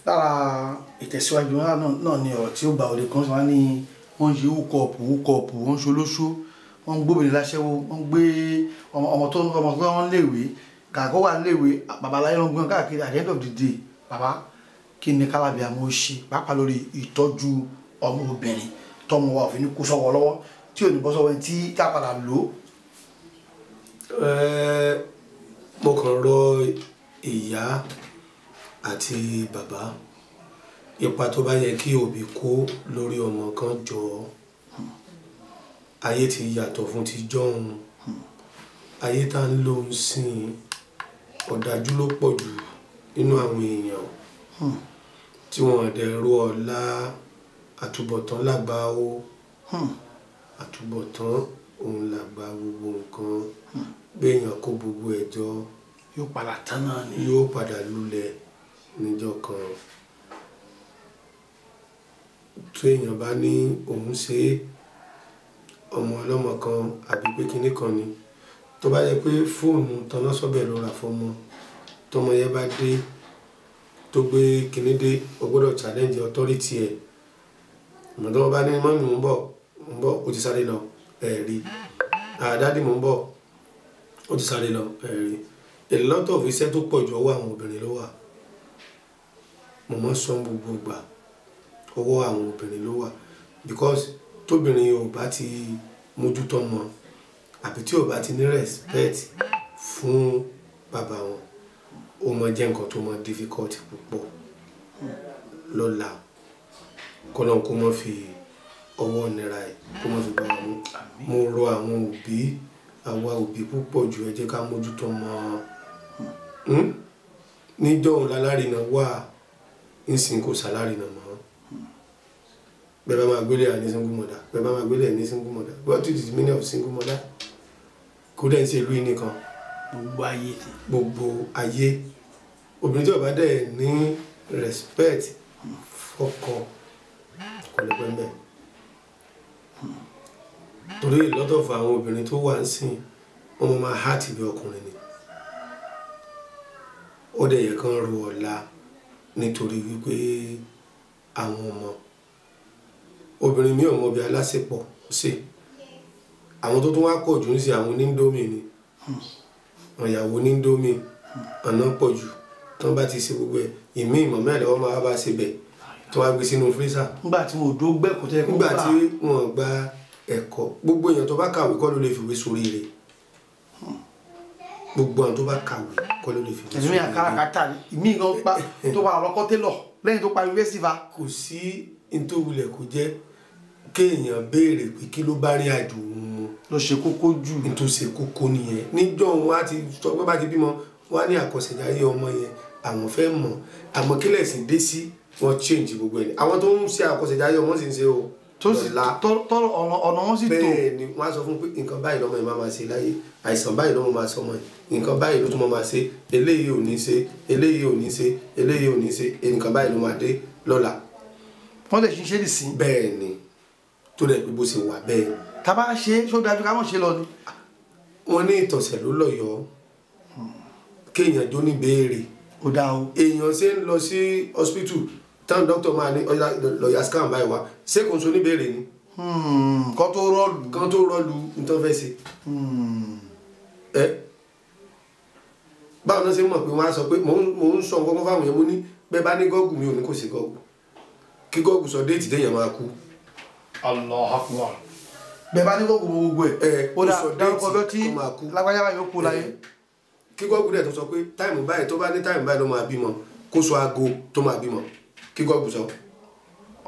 lára ìtẹ̀síwájú náà ni ọ̀rọ̀ tí ó gba òde kan wá ní wọ́n yí wúkọ̀ọ̀pù wọ́n ń ṣolóṣó wọ́n ń gbóbìnrin láṣẹ́wó wọ́n ń gbé ọmọ tó wọ́n léèwé kàkó wà léèwé babaláyé ló ń gbọ́n káàkiri at the end of the day bàbá kí ni kálábíàmọ́ ó ṣe pàápàá lórí ìtọ́jú ọmọ obìnrin tọmọ wa òfin ní kó sọ́wọ́ lọ́wọ́ tí ò ní bọ́ sọ́wọ́ tí ká padà lò. mo kàn rọ ìyá àti bàbá ipa tó bá yẹ kí òbí kó lórí ọmọ kan jọ ayé ti yàtọ̀ fún ti jọ̀hún ayé tá ń lò ń sìn ọ̀dájú ló pọ̀ jù nínú àwọn èèyàn tí wọ́n dẹ̀ ro ọ̀la àtúbọ̀tán lágbà ó àtúbọ̀tán òun làgbà gbogbo nǹkan béèyàn kó gbogbo ẹjọ́ yóò padà tán náà ni yóò padà lulẹ̀ níjọ́ kan tó èèyàn bá ní òun ṣe ọmọ ọlọ́mọ kan àbí pé kinní kan ni tó bá yẹ pé fóònù tanná sọ́bẹ̀ ló rà fọmọ tọmọ yẹn bá dé tó gbé kinní dé o gbọ́dọ̀ challenge authority ẹ̀ ìmọ̀tọ́ wọn bá ní mọ́mí mò ń bọ̀ ó ti sáré lọ ẹ̀rí àdádì mò ń bọ̀ ó ti sáré lọ ẹ̀rí a lot of iṣẹ́ tó pọ̀ jù ọwọ́ àwọn obìnrin ló wà mo mọ́ sọ gbogbo gbà ọwọ́ àwọn obìnrin ló wà because tóbìnrin ò bá ti mójútó mọ́ àbí tí ò bá ti ní respect fún bàbá wọn ó mọ jẹ́ nǹkan tó mọ difficult púpọ̀ lọ́la kọ́nà kó mọ́ fi ọwọ́ nira ẹ̀ kó mọ́ fi gbà wọ́n mo rọ àwọn òbí àwa òbí púpọ̀ jù ẹ jẹ́ ká mójútó mọ́ níjọ́ òun lálárìnà wà nísìnyí kò sálárìnà mọ́ bẹ́ẹ̀ bá máa gbélé ní single mother bẹ́ẹ̀ bá máa gbélé ní single mother what is the meaning of single mother kò dẹ̀ ń ṣe ìlú yìí nìkan gbogbo ayé obìnrin tí ó bá dẹ̀ ní respect fọ́kọ kò lè pẹ́ mẹ́ torí lọ́tọ̀ fún àwọn obìnrin tó wà ń sìn wọ́n máa hàtì bí ọkùnrin ni ó dẹ̀ yẹ kán ro ọ̀la nítorí wípé àwọn ọmọ obìnrin mi ò mọ bí aláṣepọ̀ ṣe àwọn tó tún wá pọ̀ jù ń ṣe àwọn oníndómì ni ọ̀yàwó oníndómì ọ̀nà pọ̀ jù tán bá ti ṣe gbogbo ẹ̀ ìmí ìmọ̀ mẹ́rin wọ́n máa bá ṣe bẹ̀ tó wá gbé sínú fírísà. nígbà tí wọn ò dó gbẹ́kọ̀ọ́ tẹ́ kó gbà. nígbà tí wọn gba ẹ̀kọ́ gbogbo èèyàn tó bá kàwé kọ́ ló lè fìwé sórí rẹ̀ gbogbo àwọn tó bá kàwé kọ́ ló lè fìwé sórí rẹ̀. ẹ̀mí àkàràkàtà ìmí gan pa tó wà lọ́kọ́ télọ̀ lẹ́yìn tó parí fẹ́sífà. kò sí ntòwulẹ̀ kò jẹ́ kéèyàn béèrè pé kí ló bá rí àjò òun lọ ṣe kókó jù tó ṣe kókó nìyẹn níjọ́ wọn á ti sọ pé bá ti bímọ wọn á ní àkọsẹ̀jáyé ọmọ yẹn àwọn fẹ́ mọ̀ àmọ́ kílẹ̀ sì dé sí wọn change gbogbo ẹ̀ àwọn tó ń ṣe àkọsẹ̀jáyé ọmọ sì ń ṣe o tó sì tọ́ ọ̀nà wọn sì tó bẹ́ẹ̀ ni wọ́n á sọ fún pé nǹkan báyìí lọ́mọ yẹn máa ṣe láyé àìsàn báyìí lọ́mọ máa sọmọ yẹn nǹkan báyìí ló tún máa ṣe eléyìí ò ní ṣe eléyìí ò ní ṣe eléyìí ò ní ṣe nǹkan báyìí ló máa dé lọ́la wọ́n lè ṣiṣẹ́ lè sí. bẹ́ẹ̀ ni tó dẹ̀ pé bó ṣe wà bẹ́ẹ̀ ni. tá a bá ṣe é ṣó dájú ká mọ̀ ṣe lọ ni. wọ́n ní ìtọ̀sẹ̀ ló lọ́yọ̀ọ́ kéèyàn jó ní béèrè. ó dá o. èèyàn ṣe ń lọ sí hospital táwọn dókítà máa ní lọ́ọ̀yà scan báyìí wá ṣé kò ń so ní béèrè ni. kan tó rọ́ọ̀lù nítorí fẹ́ ṣe. báwo ni wọ́n ṣe mọ̀ pé wọ́n á sọ pé mò ń sọ nǹkan fáwọn èèyàn mo ní bẹ́ẹ̀ bá ní gọ́ọ̀gù mi ò ní kò sí gọ́ọ̀gù kí gọ́ọ̀gù sọ déètì téèyàn máa kú. Allahu Akbar. bẹ́ẹ̀ bá ní gọ́ọ̀gù gbogbo ẹ̀ ó dà dárúkọ lọ tí lágbájá báyìí ó kú láyé. kí gọ́ọ̀gù dẹ̀ tó sọ pé táìmù báyìí tó bá ní táìmù báyìí ló máa bímọ kó sọ aago tó máa bímọ kí gọ́ọ̀gù sọ.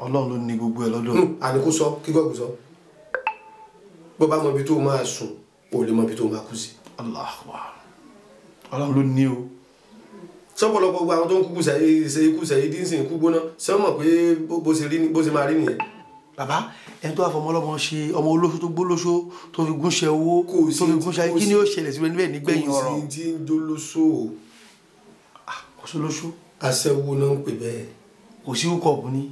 Ọlọ́run ló ní gbogbo ẹ̀ lọ́dọ̀. àní kó sọ kí gọ́ọ̀gù sọ bó bá mọ ibi tó máa sùn ò lè mọ ibi tó máa kú sí. Allahu Akbar. Ọlọ́run ló ní o. sọ́pọ̀lọpọ̀ gbogbo àwọn tó ń kúkú ṣe ikú ṣe dínsìn ikú gbóná ṣé wọ́n mọ̀ pé bó ṣe máa rí nìyẹn. bàbá ẹni tó wà fọmọ ọlọ́mọ ṣe ọmọ olóṣó tó gbólóṣó tó fi gúnṣẹ owó tó fi gúnṣẹ ayé kí ni ó ṣẹlẹ̀ sí níbẹ̀ nígbẹ̀yìn ọ̀rọ̀. kò sí ti ń jólóṣó. kò sí olóṣó. aṣẹ́wó náà ń pè bẹ́ẹ̀. kò sí húkọ̀ọ̀bù ni.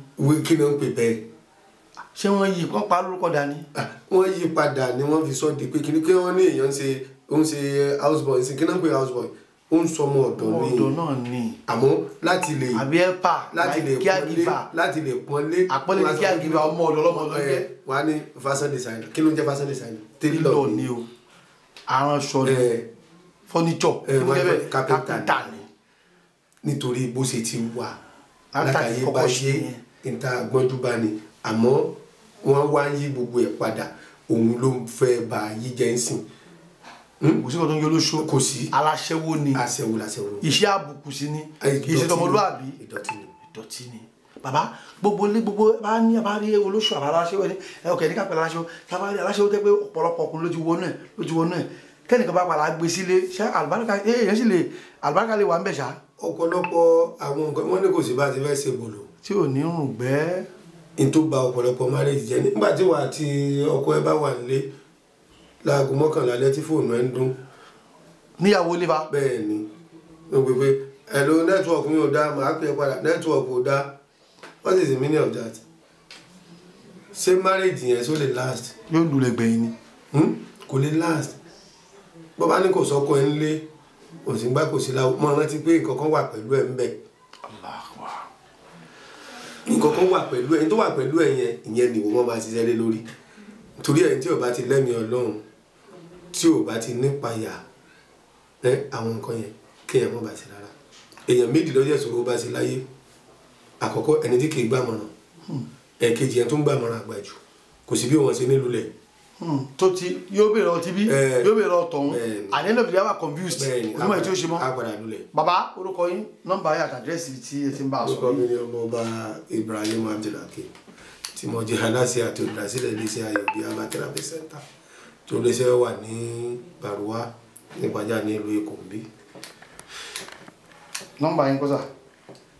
kí náà ń pè bẹ́ẹ̀. ṣé wọ́n yí wọ́n pa lórúkọ dání. wọ́n yí padà ni wọ́n fi sọ di pé kí ni kí wọ́n ní èèyàn ń ṣe houseboy sí kí náà ń pè houseboy ó ń sọmọ ọ̀dọ̀ náà ni àmọ́ láti lè àbí ẹ̀pà láti lè pọ́nlé àpọ́nlé ní caregiver ọmọ ọ̀dọ̀ lọ́mọ ọ̀dọ̀ jẹ́ wà ní fashion designer kí ló ń jẹ́ fashion designer tailor ni o aránṣọ ni furniture kápẹ́ntà ni nítorí bó ṣe ti wà látàyè bá ṣe níta gbọ́njú bá ní àmọ́ wọ́n wá ń yí gbogbo ẹ̀ padà òun ló fẹ́ bá yí jẹ́ ń sìn kò sí kan tó ń yọ olóṣó kò sí aláṣẹ́wó ni aṣẹ́wó iṣẹ́ àbùkù sí ni kì í ṣe tọmọlúàbí ìdọ̀tí ni bàbá gbogbo bá ní àbárí olóṣó àbáláṣẹ́wó ni ọkẹ́ ní kápẹ́ aláṣẹ́wó tábàárí aláṣẹ́wó tẹ́ pé ọ̀pọ̀lọpọ̀ ọkùnrin ló ti wọnú ẹ̀ kẹ́nìkan bá padà gbé sílé ṣé àlùbáríkà lè wà ń bẹ̀ ṣá. ọ̀pọ̀lọpọ̀ àwọn nǹkan wọ́n ní kò sí bá ti fẹ́ ṣe bòlò tí ò ní rùn gbẹ́. n tó ba ọ̀pọ̀lọpọ̀ marriage jẹ́ nígbà tí wà àti ọkọ ẹ bá wà nílé láago 11 alẹ́ tí fóònù ẹ ń dún. níyàwó lè bá. bẹ́ẹ̀ ni ó gbé pé ẹ̀lò nẹ́tíwọ̀kì mi ò dá màá pè é padà nẹ́tíwọ̀kì ò dá what is the meaning of that? ṣé marriage yẹn tó lè last? yóò lulẹ̀ gbẹ̀yìn ni. kò lè last bọ́ bá ní kò sọ́kọ ẹ ńlé òsíngbà kò sí láwọ mọ́ rántí pé nǹkan kan wà pẹ̀lú ẹ ń bẹ̀. nǹkan kan wà pẹ̀lú ẹ tó wà pẹ̀lú ẹ yẹn ìyẹn ni wọ́n máa ṣiṣẹ́ lé lórí torí ẹ tí ò bá ti lẹ́mìí Ọlọ́run tí ò bá ti nípayà àwọn nǹkan yẹn kéèyàn mọ́ bá sí rárá èèyàn méjì lọ́jọ́ ìṣòro bá sí láyé àkọ́kọ́ ẹni tí kì í gbàmọ̀ràn ẹ̀kejì yẹn tó ń gbàmọ̀ràn àgbà jù kò sí bí wọ́n ṣe nílùú lẹ̀ tó ti yóò bèrè ọtí bí yóò bèrè ọtọ̀hún àdéhùn ìdílé wa confused onímọ̀ ètò ìṣe mọ́ bàbá orúkọ yín nọ́mbà yín àtàdírẹ́sì tí ẹ ti ń bá a sọ yìí. orúkọ mi ni ọmọọba Ibrahim Abdulhakeem tí mo jẹ́ aláṣẹ àti olùdásílẹ̀ iléeṣẹ́ Ayọ̀bí Herbal Therapy Center tí iléeṣẹ́ wà ní Baruwa nípàjá ní ìlú Èkó bí. nọ́mbà yín kọ́sà.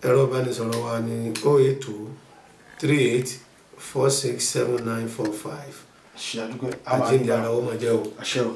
ẹ̀rọ ìbánisọ̀rọ̀ wa ní 08238467945. ṣe àdúgbò àjíǹde ara ọmọ jẹ́ o. àṣẹ o.